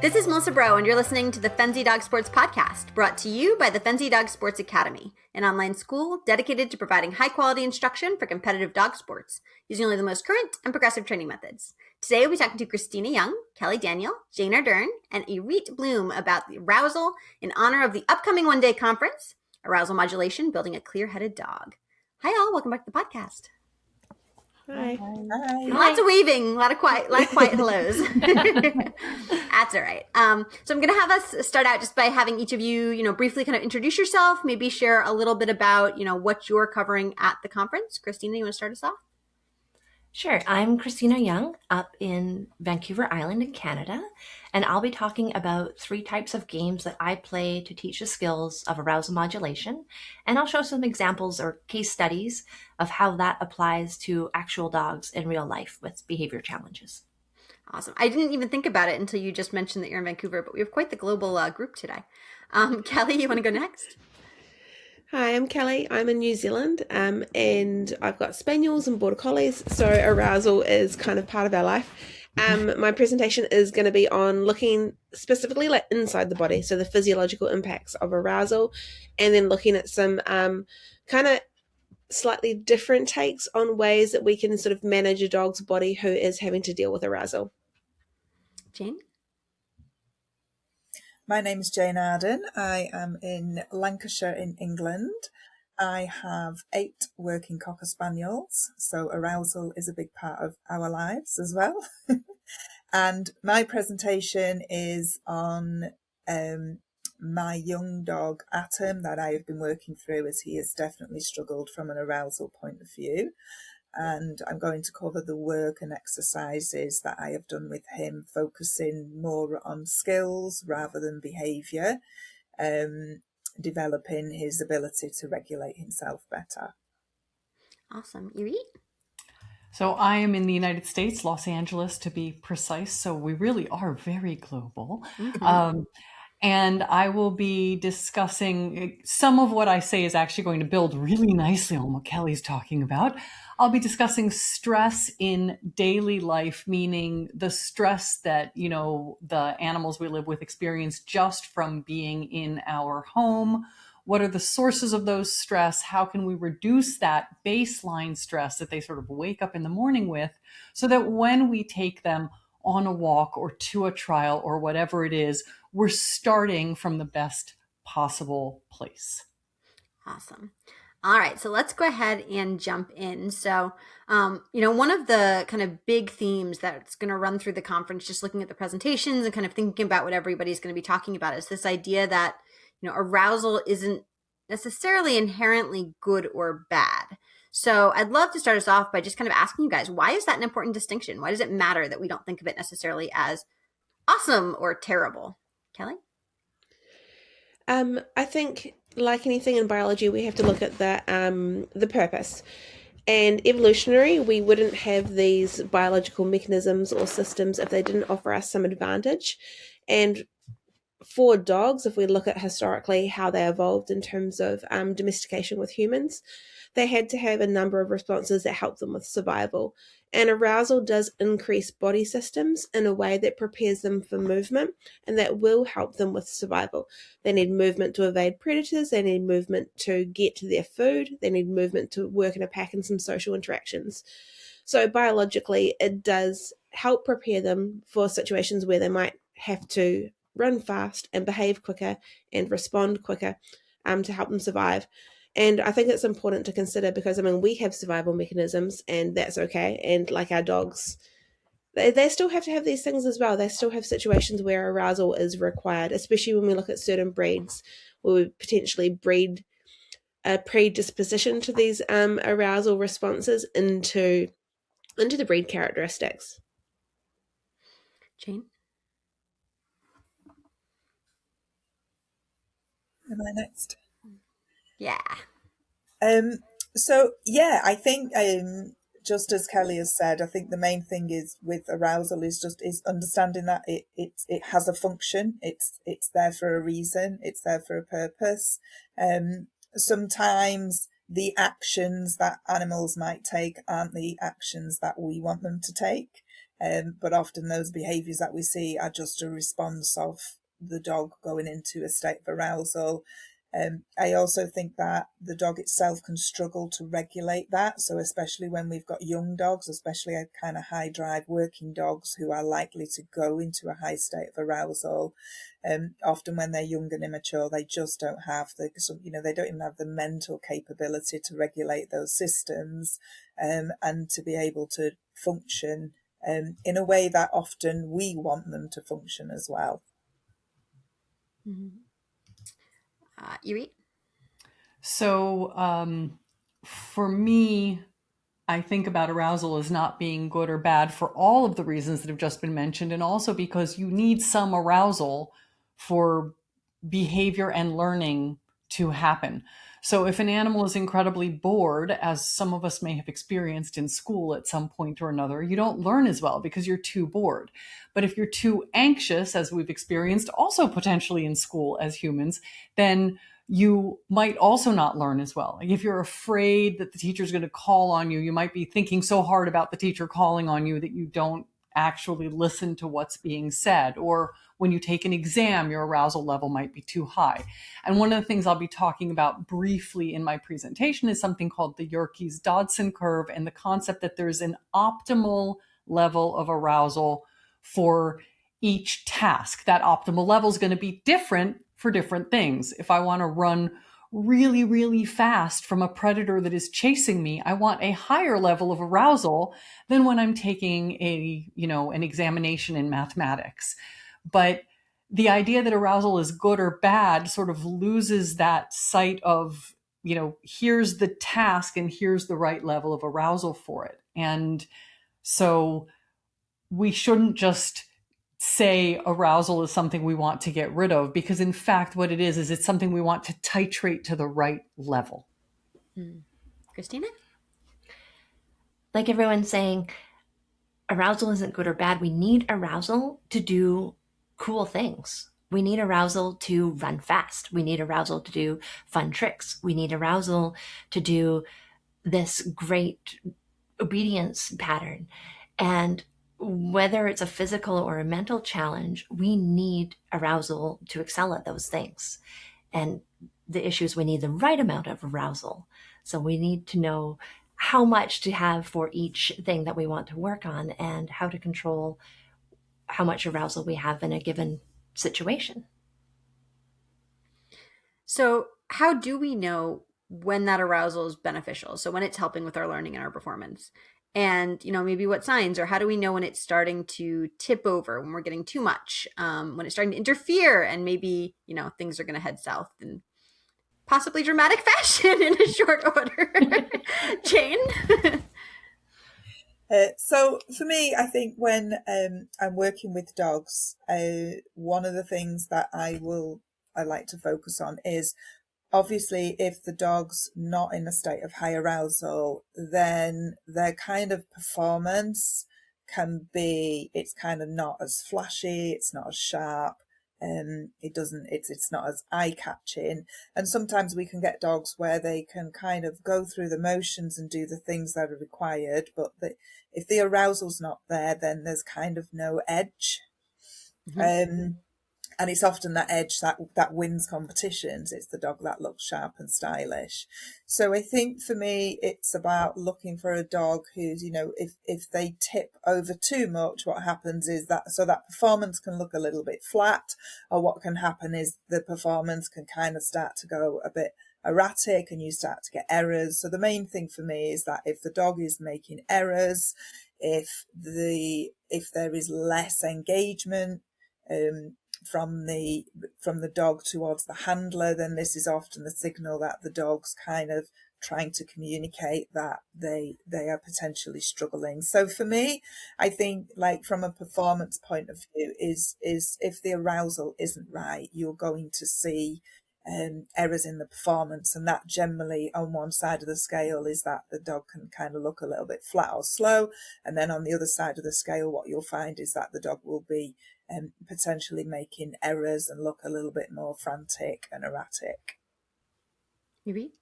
This is Melissa Bro, and you're listening to the Fenzi Dog Sports Podcast, brought to you by the Fenzi Dog Sports Academy, an online school dedicated to providing high-quality instruction for competitive dog sports, using only the most current and progressive training methods. Today, we'll be talking to Christina Young, Kelly Daniel, Jane Ardern, and Irith Bloom about the arousal in honor of the upcoming one-day conference, Arousal Modulation, Building a Clear-Headed Dog. Hi, all. Welcome back to the podcast. Hi. Hi. Lots of waving, a lot of quiet hellos. That's all right. So I'm going to have us start out just by having each of you, briefly kind of introduce yourself, maybe share a little bit about, what you're covering at the conference. Christina, you want to start us off? Sure. I'm Christina Young up in Vancouver Island in Canada, and I'll be talking about 3 types of games that I play to teach the skills of arousal modulation, and I'll show some examples or case studies of how that applies to actual dogs in real life with behavior challenges. Awesome. I didn't even think about it until you just mentioned that you're in Vancouver, but we have quite the global group today. Kelly, you want to go next? Hi, I'm Kelly. I'm in New Zealand, and I've got spaniels and border collies, so arousal is kind of part of our life. My presentation is going to be on looking specifically like inside the body, so the physiological impacts of arousal, and then looking at some kind of slightly different takes on ways that we can sort of manage a dog's body who is having to deal with arousal. Jane? My name is Jane Ardern. I am in Lancashire in England. I have 8 working Cocker Spaniels, so arousal is a big part of our lives as well. And my presentation is on my young dog, Atom, that I have been working through as he has definitely struggled from an arousal point of view. And I'm going to cover the work and exercises that I have done with him, focusing more on skills rather than behaviour, developing his ability to regulate himself better. Awesome. Irith? So I am in the United States, Los Angeles to be precise, so we really are very global. Mm-hmm. And I will be discussing some of what I say is actually going to build really nicely on what Kelly's talking about. I'll be discussing stress in daily life, meaning the stress that, the animals we live with experience just from being in our home. What are the sources of those stress? How can we reduce that baseline stress that they sort of wake up in the morning with, so that when we take them on a walk or to a trial or whatever it is, we're starting from the best possible place. Awesome. All right, so let's go ahead and jump in. So, one of the kind of big themes that's going to run through the conference, just looking at the presentations and kind of thinking about what everybody's going to be talking about, is this idea that, arousal isn't necessarily inherently good or bad. So I'd love to start us off by just kind of asking you guys, why is that an important distinction? Why does it matter that we don't think of it necessarily as awesome or terrible? Kelly? I think, like anything in biology, we have to look at the purpose. And evolutionary, we wouldn't have these biological mechanisms or systems if they didn't offer us some advantage. And for dogs, if we look at historically how they evolved in terms of domestication with humans, they had to have a number of responses that helped them with survival. And arousal does increase body systems in a way that prepares them for movement, and that will help them with survival. They need movement to evade predators, they need movement to get to their food, they need movement to work in a pack and some social interactions. So biologically, it does help prepare them for situations where they might have to run fast and behave quicker and respond quicker to help them survive. And I think it's important to consider because, we have survival mechanisms and that's okay. And like our dogs, they still have to have these things as well. They still have situations where arousal is required, especially when we look at certain breeds where we potentially breed a predisposition to these arousal responses into the breed characteristics. Jane? Am I next? Yeah. I think just as Kelly has said, I think the main thing is with arousal is understanding that it has a function. It's there for a reason. It's there for a purpose. Sometimes the actions that animals might take aren't the actions that we want them to take. But often those behaviours that we see are just a response of the dog going into a state of arousal. I also think that the dog itself can struggle to regulate that. So especially when we've got young dogs, especially a kind of high drive working dogs who are likely to go into a high state of arousal, often when they're young and immature, they just don't have they don't even have the mental capability to regulate those systems, and to be able to function in a way that often we want them to function as well. Mm-hmm. Irith? So for me, I think about arousal as not being good or bad for all of the reasons that have just been mentioned, and also because you need some arousal for behavior and learning to happen. So if an animal is incredibly bored, as some of us may have experienced in school at some point or another, you don't learn as well because you're too bored. But if you're too anxious, as we've experienced also potentially in school as humans, then you might also not learn as well. Like if you're afraid that the teacher's going to call on you, you might be thinking so hard about the teacher calling on you that you don't actually listen to what's being said. Or when you take an exam, your arousal level might be too high. And one of the things I'll be talking about briefly in my presentation is something called the Yerkes-Dodson curve, and the concept that there's an optimal level of arousal for each task. That optimal level is going to be different for different things. If I want to run really, really fast from a predator that is chasing me, I want a higher level of arousal than when I'm taking an examination in mathematics. But the idea that arousal is good or bad sort of loses that sight of, here's the task and here's the right level of arousal for it. And so we shouldn't just say arousal is something we want to get rid of, because in fact what it is it's something we want to titrate to the right level. Christina? Like everyone's saying, arousal isn't good or bad. We need arousal to do cool things. We need arousal to run fast. We need arousal to do fun tricks. We need arousal to do this great obedience pattern. And whether it's a physical or a mental challenge, we need arousal to excel at those things. And the issue is we need the right amount of arousal. So we need to know how much to have for each thing that we want to work on, and how to control how much arousal we have in a given situation. So how do we know when that arousal is beneficial? So when it's helping with our learning and our performance? And, maybe what signs, or how do we know when it's starting to tip over, when we're getting too much, when it's starting to interfere, and maybe, things are going to head south in possibly dramatic fashion in a short order. Jane? So for me, I think when I'm working with dogs, one of the things that I like to focus on is, obviously, if the dog's not in a state of high arousal, then their kind of performance it's kind of not as flashy, it's not as sharp, it's not as eye-catching. And sometimes we can get dogs where they can kind of go through the motions and do the things that are required, but if the arousal's not there, then there's kind of no edge. Mm-hmm. And it's often that edge that wins competitions. It's the dog that looks sharp and stylish. So I think for me, it's about looking for a dog who's, if they tip over too much, what happens is that performance can look a little bit flat, or what can happen is the performance can kind of start to go a bit erratic and you start to get errors. So the main thing for me is that if the dog is making errors, if there is less engagement, from the dog towards the handler, then this is often the signal that the dog's kind of trying to communicate that they are potentially struggling. So for me, I think, like, from a performance point of view, is if the arousal isn't right, you're going to see errors in the performance, and that generally on one side of the scale is that the dog can kind of look a little bit flat or slow, and then on the other side of the scale what you'll find is that the dog will be potentially making errors and look a little bit more frantic and erratic. Maybe.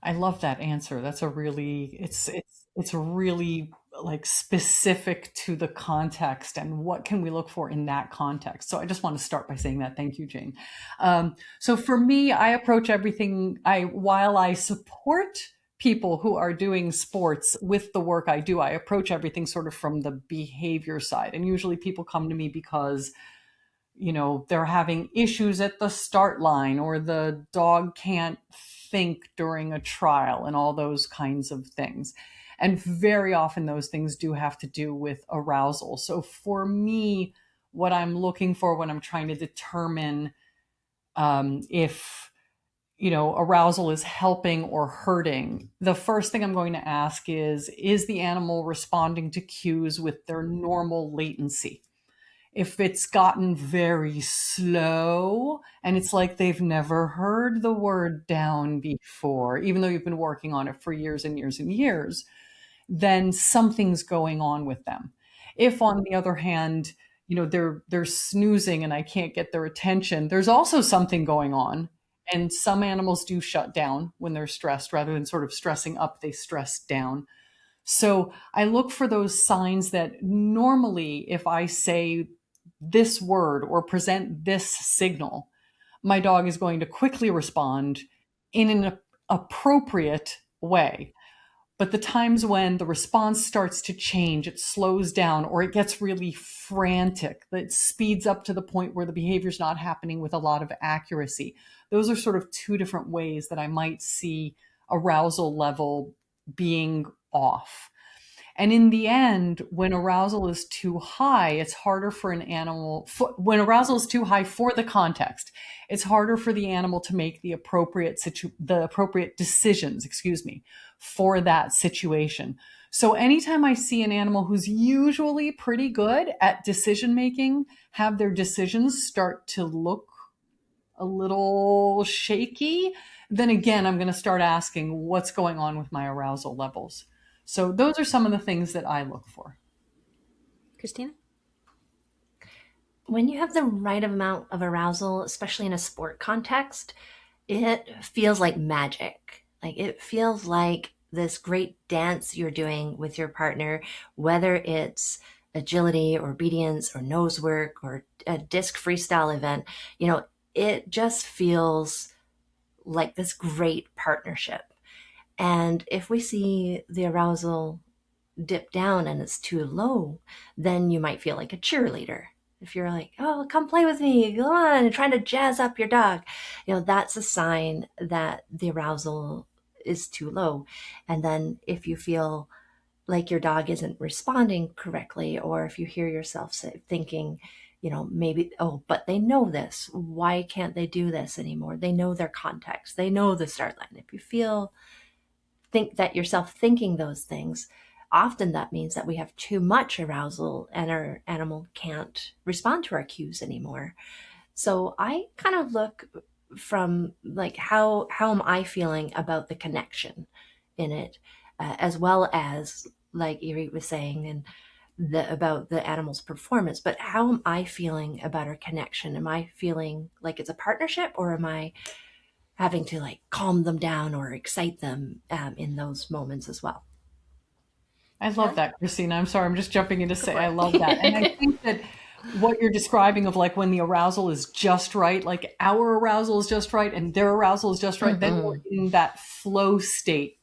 I love that answer. That's a really, it's really like specific to the context and what can we look for in that context. So I just want to start by saying that. Thank you, Jane. So for me, I approach everything, while I support people who are doing sports with the work I do, I approach everything sort of from the behavior side. And usually people come to me because, you know, they're having issues at the start line, or the dog can't think during a trial, and all those kinds of things. And very often those things do have to do with arousal. So for me, what I'm looking for when I'm trying to determine if, you know, arousal is helping or hurting, the first thing I'm going to ask is the animal responding to cues with their normal latency? If it's gotten very slow and it's like they've never heard the word down before, even though you've been working on it for years and years and years, then something's going on with them. If, on the other hand, you know, they're snoozing and I can't get their attention, there's also something going on. And some animals do shut down when they're stressed. Rather than sort of stressing up, they stress down. So I look for those signs that normally, if I say this word or present this signal, my dog is going to quickly respond in an appropriate way. But the times when the response starts to change, it slows down, or it gets really frantic, that it speeds up to the point where the behavior is not happening with a lot of accuracy. Those are sort of two different ways that I might see arousal level being off. And in the end, when arousal is too high, it's harder for an animal, when arousal is too high for the context, it's harder for the animal to make the appropriate decisions, for that situation. So anytime I see an animal who's usually pretty good at decision making, have their decisions start to look a little shaky, then again, I'm going to start asking what's going on with my arousal levels. So those are some of the things that I look for. Christina? When you have the right amount of arousal, especially in a sport context, it feels like magic. Like, it feels like this great dance you're doing with your partner, whether it's agility or obedience or nose work or a disc freestyle event. You know, it just feels like this great partnership. And if we see the arousal dip down and it's too low, then you might feel like a cheerleader. If you're like, oh, come play with me, go on, and trying to jazz up your dog, you know, that's a sign that the arousal is too low. And then if you feel like your dog isn't responding correctly, or if you hear yourself thinking, you know, maybe, oh, but they know this. Why can't they do this anymore? They know their context. They know the start line. If you think that yourself thinking those things, often that means that we have too much arousal and our animal can't respond to our cues anymore. So I kind of look from like, how am I feeling about the connection in it, as well as, like Irith was saying, and about the animal's performance, but how am I feeling about our connection? Am I feeling like it's a partnership, or am I having to like calm them down or excite them in those moments as well? I love that, Christina. I'm sorry, I'm just jumping in to say I love that. And I think that what you're describing of like when the arousal is just right, like our arousal is just right and their arousal is just right, then we're in that flow state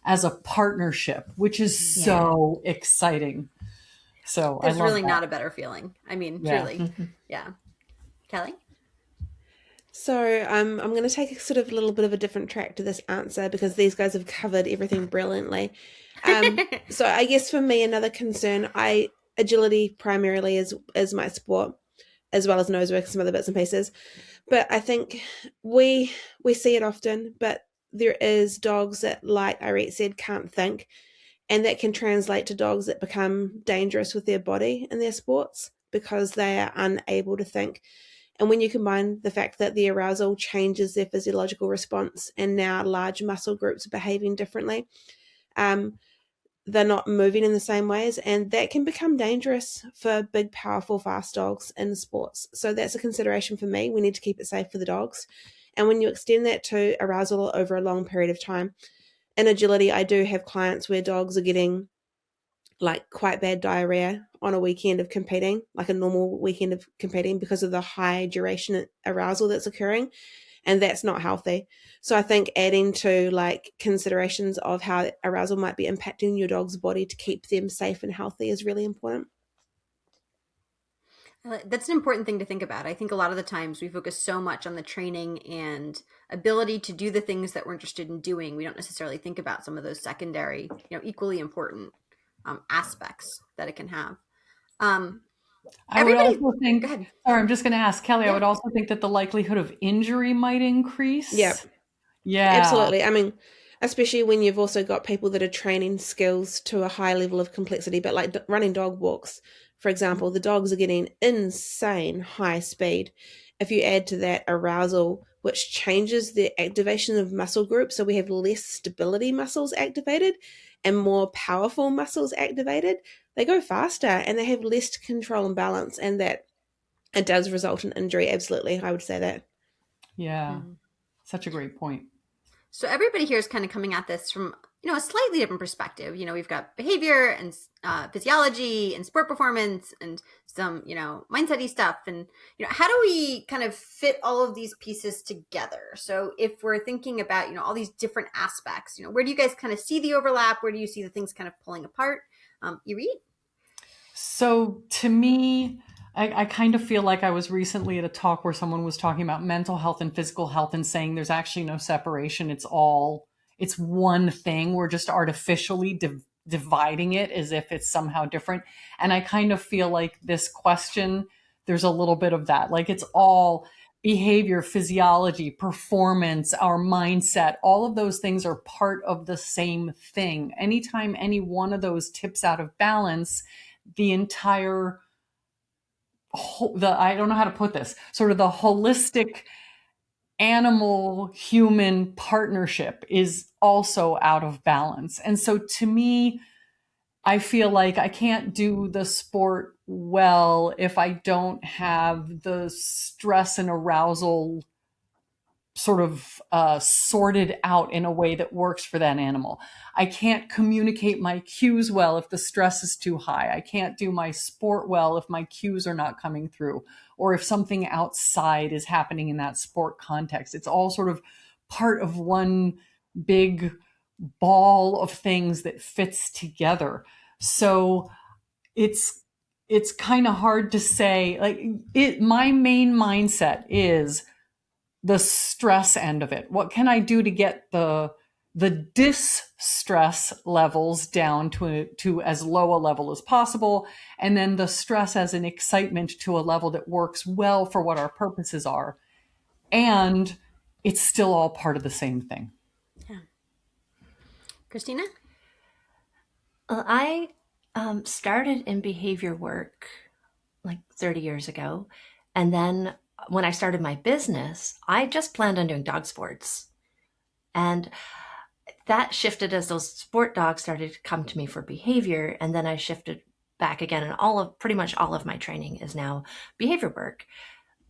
as a partnership, which is so exciting. So there's really that. not a better feeling. I mean, truly. Yeah. Kelly? So I'm going to take a sort of little bit of a different track to this answer, because these guys have covered everything brilliantly. So I guess for me, another concern, agility primarily is my sport, as well as nosework and some other bits and pieces. But I think we see it often, but there is dogs that, like Irith said, can't think, and that can translate to dogs that become dangerous with their body in their sports because they are unable to think. And when you combine the fact that the arousal changes their physiological response, and now large muscle groups are behaving differently, they're not moving in the same ways, and that can become dangerous for big, powerful, fast dogs in sports. So that's a consideration for me. We need to keep it safe for the dogs. And when you extend that to arousal over a long period of time, in agility, I do have clients where dogs are getting like quite bad diarrhea on a weekend of competing, like a normal weekend of competing, because of the high duration arousal that's occurring, and that's not healthy. So I think adding to like considerations of how arousal might be impacting your dog's body to keep them safe and healthy is really important. That's an important thing to think about. I think a lot of the times we focus so much on the training and ability to do the things that we're interested in doing. We don't necessarily think about some of those secondary, equally important aspects that it can have. I would also Go think, ahead. sorry, I'm just going to ask Kelly, I Yeah. would also think that the likelihood of injury might increase. Yeah, Yeah. absolutely. I mean, especially when you've also got people that are training skills to a high level of complexity, but like running dog walks, for example, the dogs are getting insane high speed. If you add to that arousal, which changes the activation of muscle groups, so we have less stability muscles activated and more powerful muscles activated, they go faster and they have less control and balance, and that it does result in injury. Absolutely, I would say that. Yeah. Such a great point. So everybody here is kind of coming at this from, a slightly different perspective. We've got behavior and physiology and sport performance and some, mindset-y stuff. And, how do we kind of fit all of these pieces together? So if we're thinking about, all these different aspects, where do you guys kind of see the overlap? Where do you see the things kind of pulling apart? Irith? So to me, I kind of feel like I was recently at a talk where someone was talking about mental health and physical health and saying there's actually no separation. It's one thing. We're just artificially dividing it as if it's somehow different. And I kind of feel like this question, there's a little bit of that. Like it's all behavior, physiology, performance, our mindset, all of those things are part of the same thing. Anytime any one of those tips out of balance, the entire I don't know how to put this, sort of the holistic animal human partnership is also out of balance. And so to me, I feel like I can't do the sport well if I don't have the stress and arousal sort of sorted out in a way that works for that animal. I can't communicate my cues well if the stress is too high. I can't do my sport well if my cues are not coming through, or if something outside is happening in that sport context. It's all sort of part of one big ball of things that fits together. So it's kind of hard to say. My main mindset is the stress end of it. What can I do to get the distress levels down to as low a level as possible, and then the stress as an excitement to a level that works well for what our purposes are, and it's still all part of the same thing. Yeah. Christina? Well, I started in behavior work like 30 years ago, and then when I started my business, I just planned on doing dog sports. And that shifted as those sport dogs started to come to me for behavior. And then I shifted back again, and pretty much all of my training is now behavior work.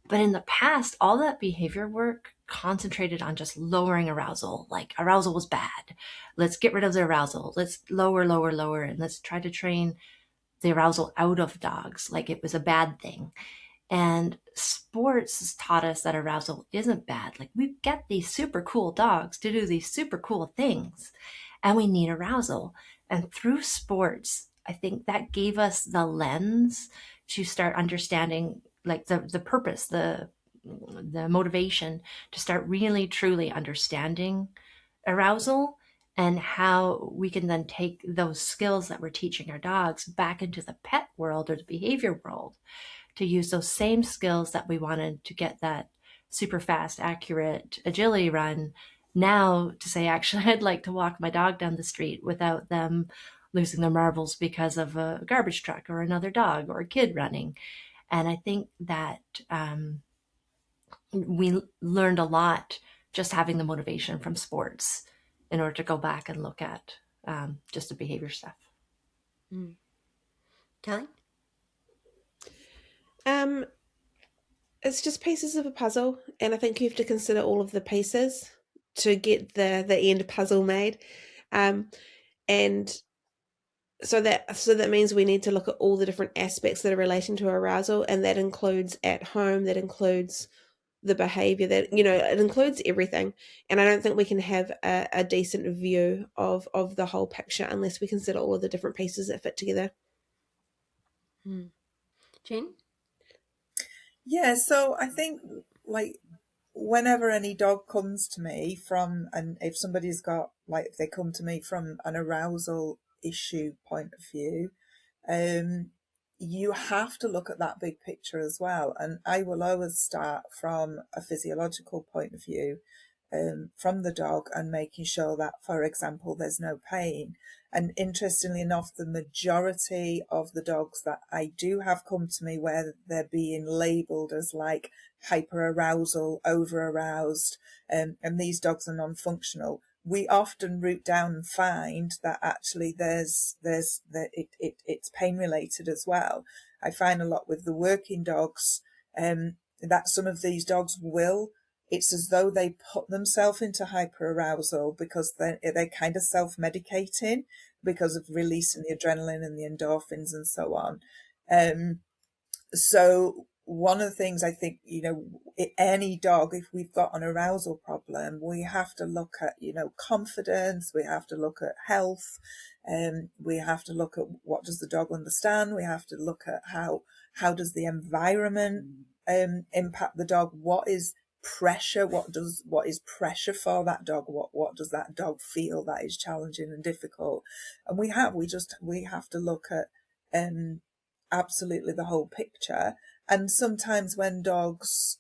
But in the past, all that behavior work concentrated on just lowering arousal. Like arousal was bad. Let's get rid of the arousal. Let's lower, and let's try to train the arousal out of dogs like it was a bad thing. And sports has taught us that arousal isn't bad. Like we get these super cool dogs to do these super cool things, and we need arousal. And through sports, I think that gave us the lens to start understanding like the purpose, the motivation to start really truly understanding arousal, and how we can then take those skills that we're teaching our dogs back into the pet world or the behavior world to use those same skills that we wanted to get that super fast, accurate agility run. Now to say, actually, I'd like to walk my dog down the street without them losing their marbles because of a garbage truck or another dog or a kid running. And I think that we learned a lot just having the motivation from sports in order to go back and look at just the behavior stuff. Kelly? It's just pieces of a puzzle, and I think you have to consider all of the pieces to get the end puzzle made. And So that means we need to look at all the different aspects that are relating to arousal, and that includes at home, that includes the behavior, that, it includes everything. And I don't think we can have a decent view of the whole picture unless we consider all of the different pieces that fit together. Jane? Yeah, so I think, like, whenever any dog comes to me and if somebody's got, like, if they come to me from an arousal issue point of view, you have to look at that big picture as well. And I will always start from a physiological point of view, from the dog, and making sure that, for example, there's no pain. And interestingly enough, the majority of the dogs that I do have come to me where they're being labelled as like hyperarousal, overaroused, and these dogs are non-functional, we often root down and find that actually it's pain related as well. I find a lot with the working dogs, that some of these dogs it's as though they put themselves into hyperarousal because they're kind of self-medicating because of releasing the adrenaline and the endorphins and so on. So one of the things I think, any dog, if we've got an arousal problem, we have to look at, confidence, we have to look at health, we have to look at what does the dog understand, we have to look at how does the environment impact the dog, what is pressure, what is pressure for that dog, what does that dog feel that is challenging and difficult. And we have to look at absolutely the whole picture. And sometimes when dogs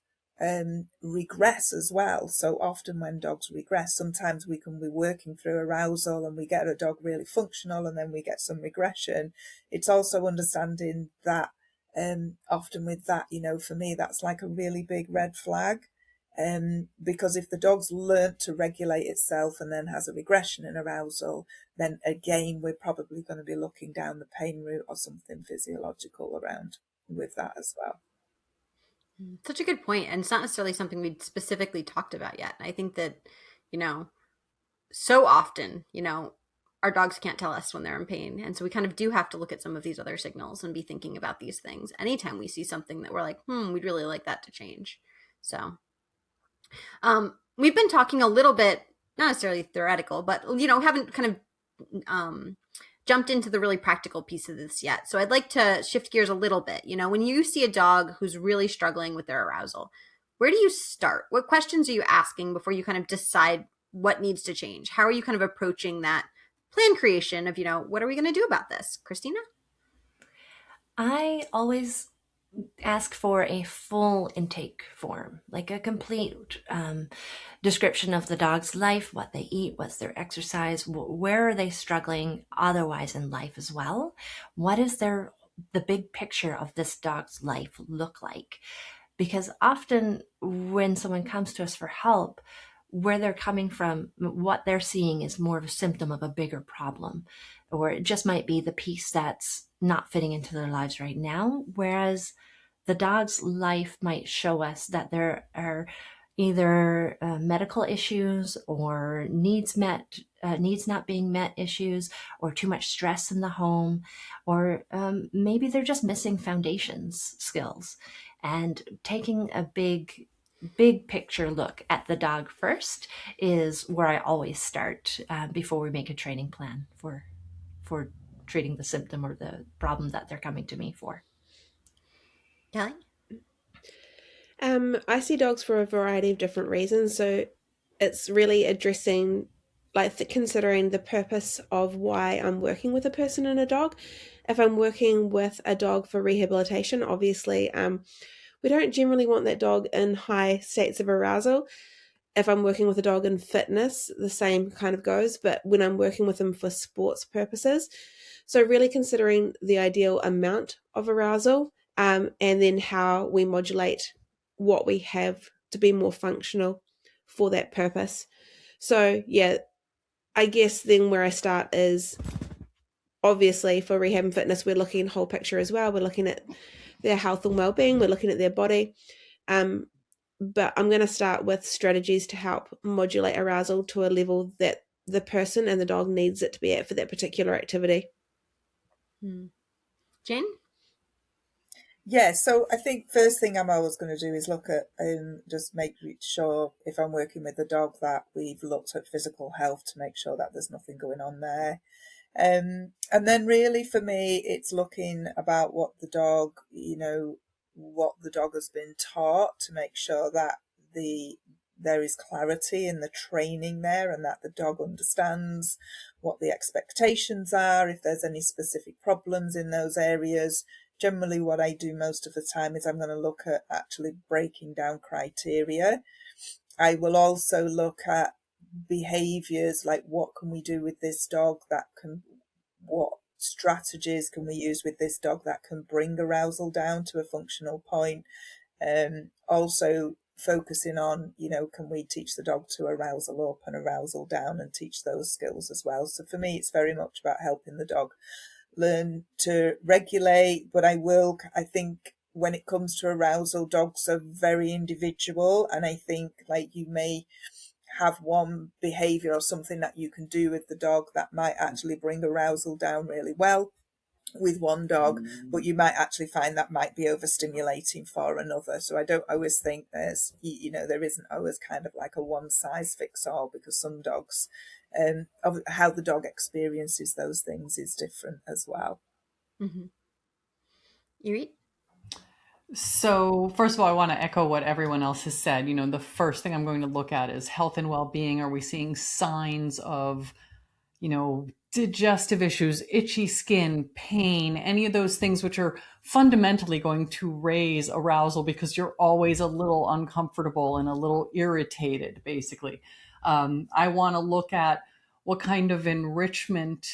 regress as well, so often when dogs regress, sometimes we can be working through arousal and we get a dog really functional and then we get some regression. It's also understanding that often with that, for me, that's like a really big red flag. Because if the dog's learnt to regulate itself and then has a regression in arousal, then again, we're probably going to be looking down the pain route or something physiological around with that as well. Such a good point. And it's not necessarily something we'd specifically talked about yet. I think that, so often, our dogs can't tell us when they're in pain. And so we kind of do have to look at some of these other signals and be thinking about these things anytime we see something that we're like, we'd really like that to change. So we've been talking a little bit, not necessarily theoretical, but, haven't kind of jumped into the really practical piece of this yet. So I'd like to shift gears a little bit. When you see a dog who's really struggling with their arousal, where do you start? What questions are you asking before you kind of decide what needs to change? How are you kind of approaching that plan creation of, what are we going to do about this? Christina? I always ask for a full intake form, like a complete description of the dog's life, what they eat, what's their exercise, where are they struggling otherwise in life as well. What is the big picture of this dog's life look like? Because often when someone comes to us for help, where they're coming from, what they're seeing is more of a symptom of a bigger problem, or it just might be the piece that's not fitting into their lives right now. Whereas the dog's life might show us that there are either medical issues or needs not being met issues, or too much stress in the home, or maybe they're just missing foundations skills. And taking a big picture look at the dog first is where I always start before we make a training plan for treating the symptom or the problem that they're coming to me for. Kelly? I see dogs for a variety of different reasons. So it's really addressing, considering the purpose of why I'm working with a person and a dog. If I'm working with a dog for rehabilitation, obviously, we don't generally want that dog in high states of arousal. If I'm working with a dog in fitness, the same kind of goes, but when I'm working with them for sports purposes. So really considering the ideal amount of arousal, and then how we modulate what we have to be more functional for that purpose. So yeah, I guess then where I start is obviously for rehab and fitness, we're looking at whole picture as well. We're looking at their health and well-being, we're looking at their body. But I'm going to start with strategies to help modulate arousal to a level that the person and the dog needs it to be at for that particular activity. Jane? Yeah, so I think first thing I'm always going to do is look at just make sure if I'm working with the dog that we've looked at physical health to make sure that there's nothing going on there. And then really for me, it's looking about what the dog, what the dog has been taught to make sure that there is clarity in the training there and that the dog understands what the expectations are, if there's any specific problems in those areas. Generally, what I do most of the time is I'm going to look at actually breaking down criteria. I will also look at behaviors, like what can we do with this dog what strategies can we use with this dog that can bring arousal down to a functional point. Also focusing on, can we teach the dog to arousal up and arousal down and teach those skills as well. So for me, it's very much about helping the dog learn to regulate, but I think when it comes to arousal, dogs are very individual, and I think like you may have one behavior or something that you can do with the dog that might actually bring arousal down really well with one dog, but you might actually find that might be overstimulating for another. So I don't always think there isn't always kind of like a one size fits all, because some dogs, of how the dog experiences those things is different as well. Irith? So first of all, I want to echo what everyone else has said. The first thing I'm going to look at is health and well-being. Are we seeing signs of, digestive issues, itchy skin, pain, any of those things which are fundamentally going to raise arousal because you're always a little uncomfortable and a little irritated, basically. I want to look at what kind of enrichment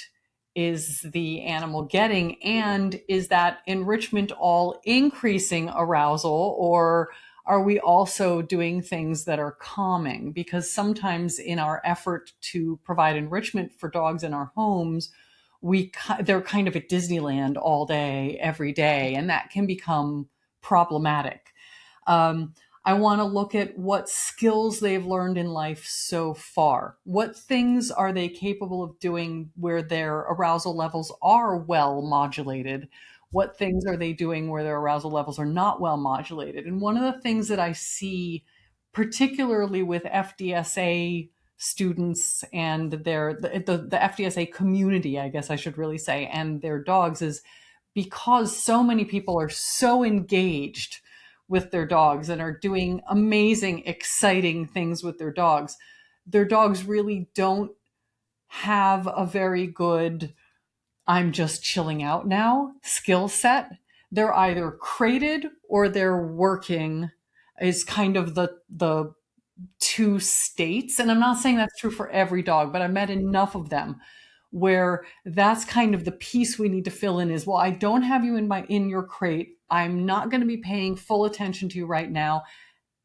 is the animal getting, and is that enrichment all increasing arousal, or are we also doing things that are calming? Because sometimes in our effort to provide enrichment for dogs in our homes, they're kind of at Disneyland all day, every day, and that can become problematic. I want to look at what skills they've learned in life so far. What things are they capable of doing where their arousal levels are well modulated? What things are they doing where their arousal levels are not well modulated? And one of the things that I see, particularly with FDSA students and the FDSA community, I guess I should really say, and their dogs, is because so many people are so engaged with their dogs and are doing amazing, exciting things with their dogs really don't have a very good "I'm just chilling out now" skill set. They're either crated or they're working, is kind of the two states. And I'm not saying that's true for every dog, but I've met enough of them where that's kind of the piece we need to fill in is, well, I don't have you in your crate. I'm not going to be paying full attention to you right now.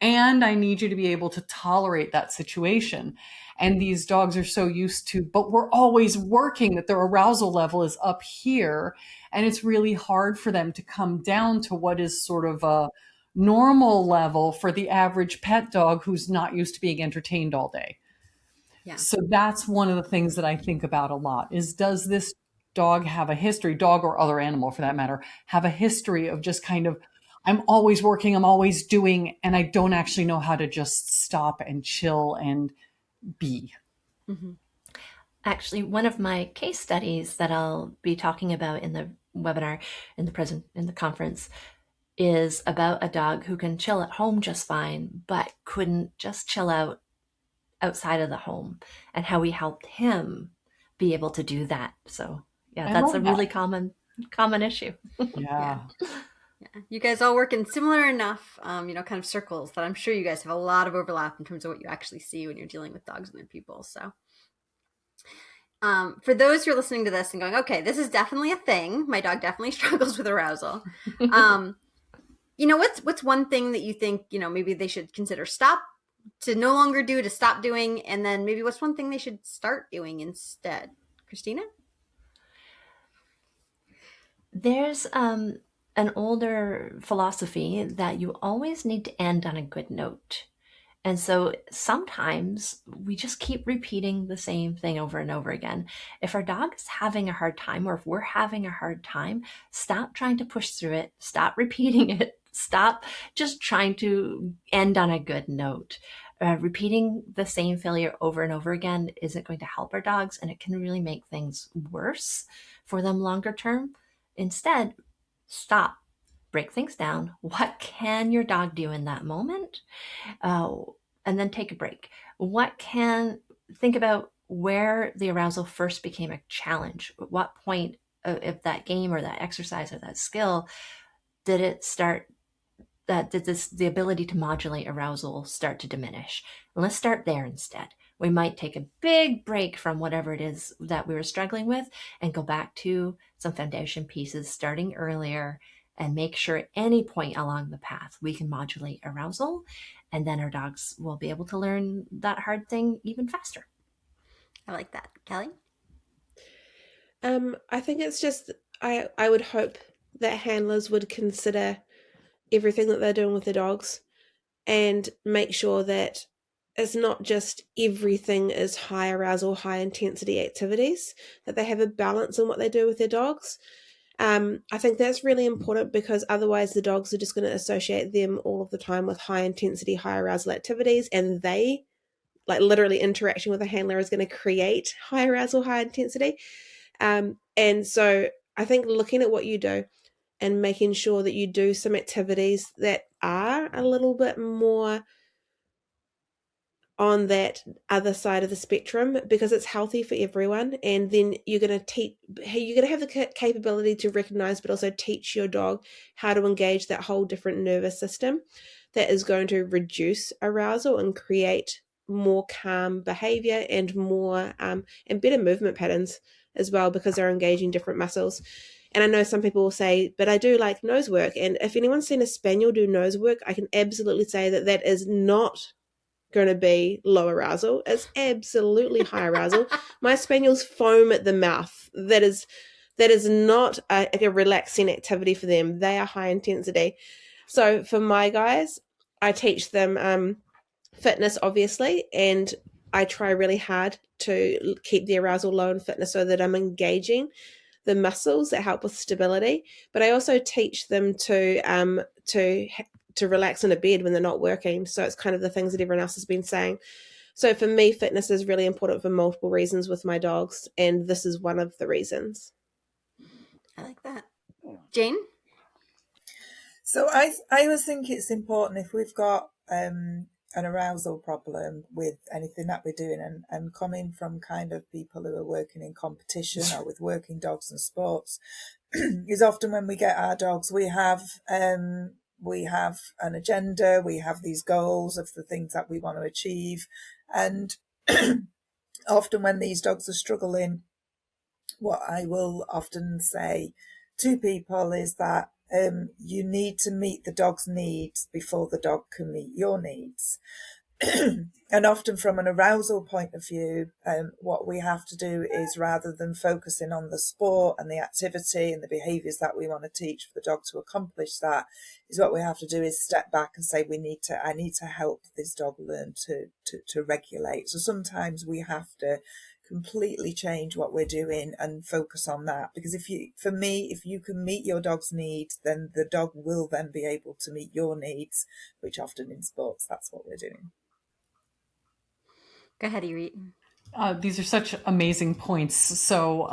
And I need you to be able to tolerate that situation. And these dogs are so used to, but we're always working, that their arousal level is up here. And it's really hard for them to come down to what is sort of a normal level for the average pet dog who's not used to being entertained all day. Yeah. So that's one of the things that I think about a lot is, does this dog have a history, dog or other animal for that matter, have a history of just kind of, I'm always working, I'm always doing, and I don't actually know how to just stop and chill and be. Actually, one of my case studies that I'll be talking about in the webinar, in the conference, is about a dog who can chill at home just fine, but couldn't just chill out outside of the home, and how we helped him be able to do that. So yeah, that's a really common issue. Yeah. You guys all work in similar enough, kind of circles that I'm sure you guys have a lot of overlap in terms of what you actually see when you're dealing with dogs and their people. So for those who are listening to this and going, okay, this is definitely a thing. My dog definitely struggles with arousal. What's one thing that you think, maybe they should consider to no longer do, to stop doing, and then maybe what's one thing they should start doing instead? Christina? There's an older philosophy that you always need to end on a good note. And so sometimes we just keep repeating the same thing over and over again. If our dog is having a hard time, or if we're having a hard time, stop trying to push through it. Stop repeating it. Stop just trying to end on a good note. Repeating the same failure over and over again isn't going to help our dogs, and it can really make things worse for them longer term. Instead, stop, break things down. What can your dog do in that moment? uh, and then take a break. Think about where the arousal first became a challenge. At what point of that game or that exercise or that skill did it start? The ability to modulate arousal start to diminish? And let's start there instead. We might take a big break from whatever it is that we were struggling with and go back to some foundation pieces starting earlier, and make sure at any point along the path we can modulate arousal, and then our dogs will be able to learn that hard thing even faster. I like that. Kelly? I think it's just, I would hope that handlers would consider everything that they're doing with their dogs and make sure that it's not just everything is high arousal, high intensity activities, that they have a balance in what they do with their dogs. I think that's really important, because otherwise the dogs are just going to associate them all of the time with high intensity, high arousal activities, and they, like, literally interacting with a handler is going to create high arousal, high intensity. And so I think looking at what you do and making sure that you do some activities that are a little bit more on that other side of the spectrum, because it's healthy for everyone. And then you're going to have the capability to recognize, but also teach your dog how to engage that whole different nervous system that is going to reduce arousal and create more calm behavior and more and better movement patterns as well, because they're engaging different muscles. And I know some people will say, but I do like nose work. And if anyone's seen a spaniel do nose work, I can absolutely say that that is not going to be low arousal. It's absolutely high arousal. My spaniels foam at the mouth. That is not a relaxing activity for them. They are high intensity. So for my guys, I teach them fitness, obviously, and I try really hard to keep the arousal low in fitness so that I'm engaging the muscles that help with stability. But I also teach them to relax in a bed when they're not working. So it's kind of the things that everyone else has been saying. So for me, fitness is really important for multiple reasons with my dogs, and this is one of the reasons. I like that. Jane? So I always think it's important, if we've got an arousal problem with anything that we're doing, and coming from kind of people who are working in competition or with working dogs and sports, is often when we get our dogs, we have an agenda, we have these goals of the things that we want to achieve. And often when these dogs are struggling, what I will often say to people is that you need to meet the dog's needs before the dog can meet your needs. And often from an arousal point of view, what we have to do is, rather than focusing on the sport and the activity and the behaviours that we want to teach for the dog to accomplish that, is what we have to do is step back and say, I need to help this dog learn to regulate. So sometimes we have to completely change what we're doing and focus on that, because if you can meet your dog's needs, then the dog will then be able to meet your needs, which often in sports, that's what we're doing. Go ahead, Irith. These are such amazing points. So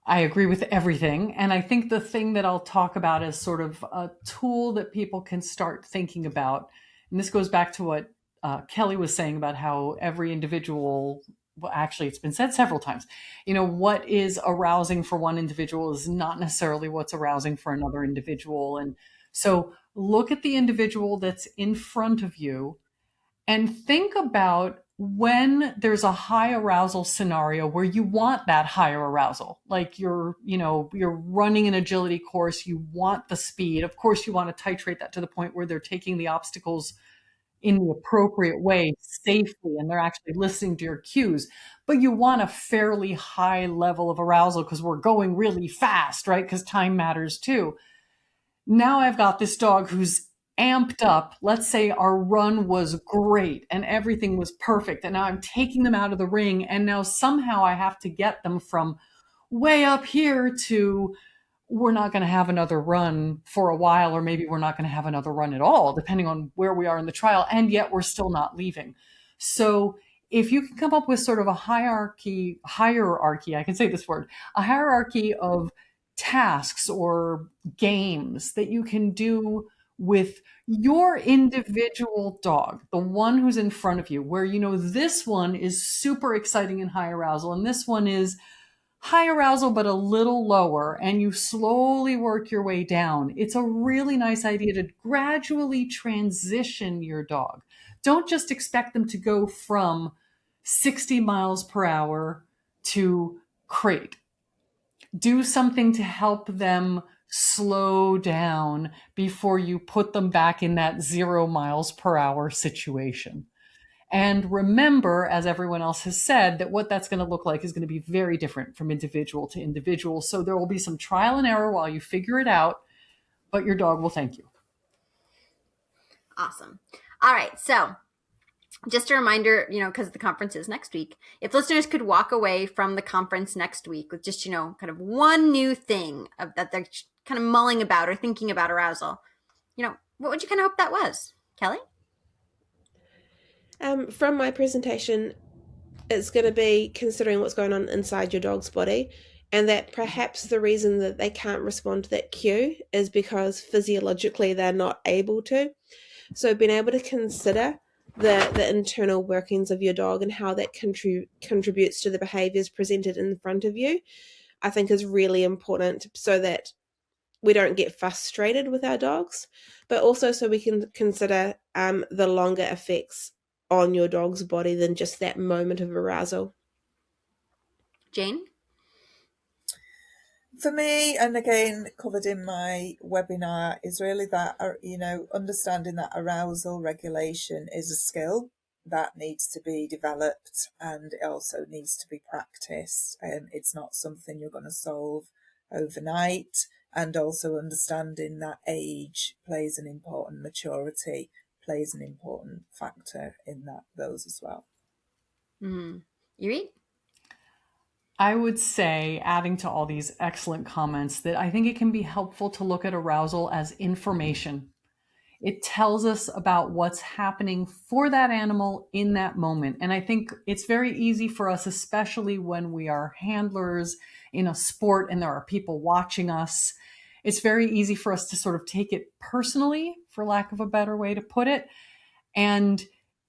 I agree with everything. And I think the thing that I'll talk about is sort of a tool that people can start thinking about. And this goes back to what Kelly was saying about how every individual, well, actually, it's been said several times, what is arousing for one individual is not necessarily what's arousing for another individual. And so look at the individual that's in front of you and think about when there's a high arousal scenario where you want that higher arousal, like you're running an agility course, you want the speed. Of course, you want to titrate that to the point where they're taking the obstacles in the appropriate way safely, and they're actually listening to your cues. But you want a fairly high level of arousal because we're going really fast, right? Because time matters too. Now I've got this dog who's amped up. Let's say our run was great and everything was perfect. And now I'm taking them out of the ring. And now somehow I have to get them from way up here to we're not going to have another run for a while, or maybe we're not going to have another run at all, depending on where we are in the trial. And yet we're still not leaving. So if you can come up with sort of a hierarchy, I can say this word, a hierarchy of tasks or games that you can do with your individual dog, the one who's in front of you, where you know this one is super exciting and high arousal, and this one is high arousal but a little lower, and you slowly work your way down. It's a really nice idea to gradually transition your dog. Don't just expect them to go from 60 miles per hour to crate. Do something to help them slow down before you put them back in that 0 miles per hour situation. And remember, as everyone else has said, that what that's going to look like is going to be very different from individual to individual. So there will be some trial and error while you figure it out, but your dog will thank you. Awesome. All right. So just a reminder, because the conference is next week, if listeners could walk away from the conference next week with just, kind of one new thing that they're kind of mulling about or thinking about arousal, what would you kind of hope that was? Kelly? From my presentation, it's going to be considering what's going on inside your dog's body, and that perhaps the reason that they can't respond to that cue is because physiologically they're not able to. So being able to consider the internal workings of your dog and how that contributes to the behaviors presented in front of you, I think is really important, so that we don't get frustrated with our dogs, but also so we can consider the longer effects on your dog's body than just that moment of arousal. Jane? For me, and again covered in my webinar, is really that, understanding that arousal regulation is a skill that needs to be developed, and it also needs to be practiced. It's not something you're going to solve overnight, and also understanding that age plays an important, maturity plays an important factor in those as well. Mm-hmm. Irith? I would say, adding to all these excellent comments, that I think it can be helpful to look at arousal as information. It tells us about what's happening for that animal in that moment. And I think it's very easy for us, especially when we are handlers in a sport and there are people watching us. It's very easy for us to sort of take it personally, for lack of a better way to put it. And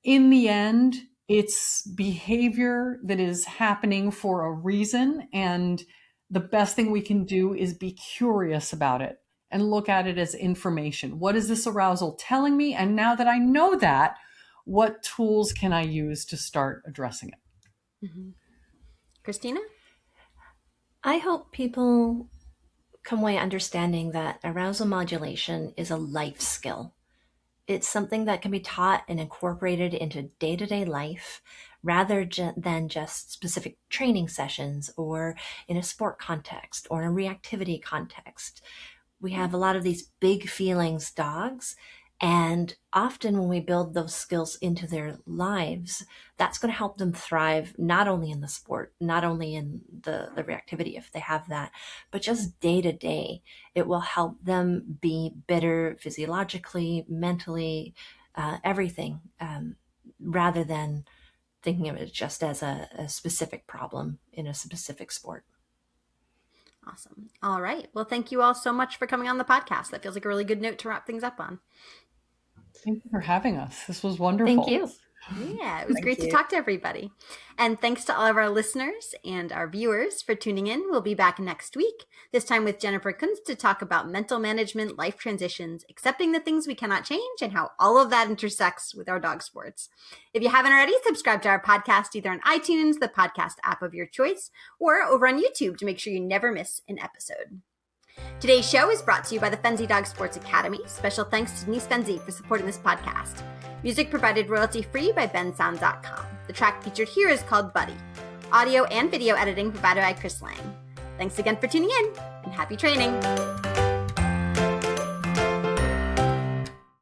in the end, it's behavior that is happening for a reason. And the best thing we can do is be curious about it and look at it as information. What is this arousal telling me? And now that I know that, what tools can I use to start addressing it? Mm-hmm. Christina? I hope people come away understanding that arousal modulation is a life skill. It's something that can be taught and incorporated into day-to-day life rather than just specific training sessions or in a sport context or in a reactivity context. We have a lot of these big feelings dogs, and often when we build those skills into their lives, that's going to help them thrive not only in the sport, not only in the reactivity if they have that, but just day to day. It will help them be better physiologically, mentally, everything, rather than thinking of it just as a specific problem in a specific sport. Awesome. All right. Well, thank you all so much for coming on the podcast. That feels like a really good note to wrap things up on. Thank you for having us. This was wonderful. Thank you. Yeah, it was great to talk to everybody. And thanks to all of our listeners and our viewers for tuning in. We'll be back next week, this time with Jennifer Kunz to talk about mental management, life transitions, accepting the things we cannot change, and how all of that intersects with our dog sports. If you haven't already, subscribe to our podcast either on iTunes, the podcast app of your choice, or over on YouTube to make sure you never miss an episode. Today's show is brought to you by the Fenzi Dog Sports Academy. Special thanks to Denise Fenzi for supporting this podcast. Music provided royalty-free by bensound.com. The track featured here is called Buddy. Audio and video editing provided by Chris Lang. Thanks again for tuning in, and happy training.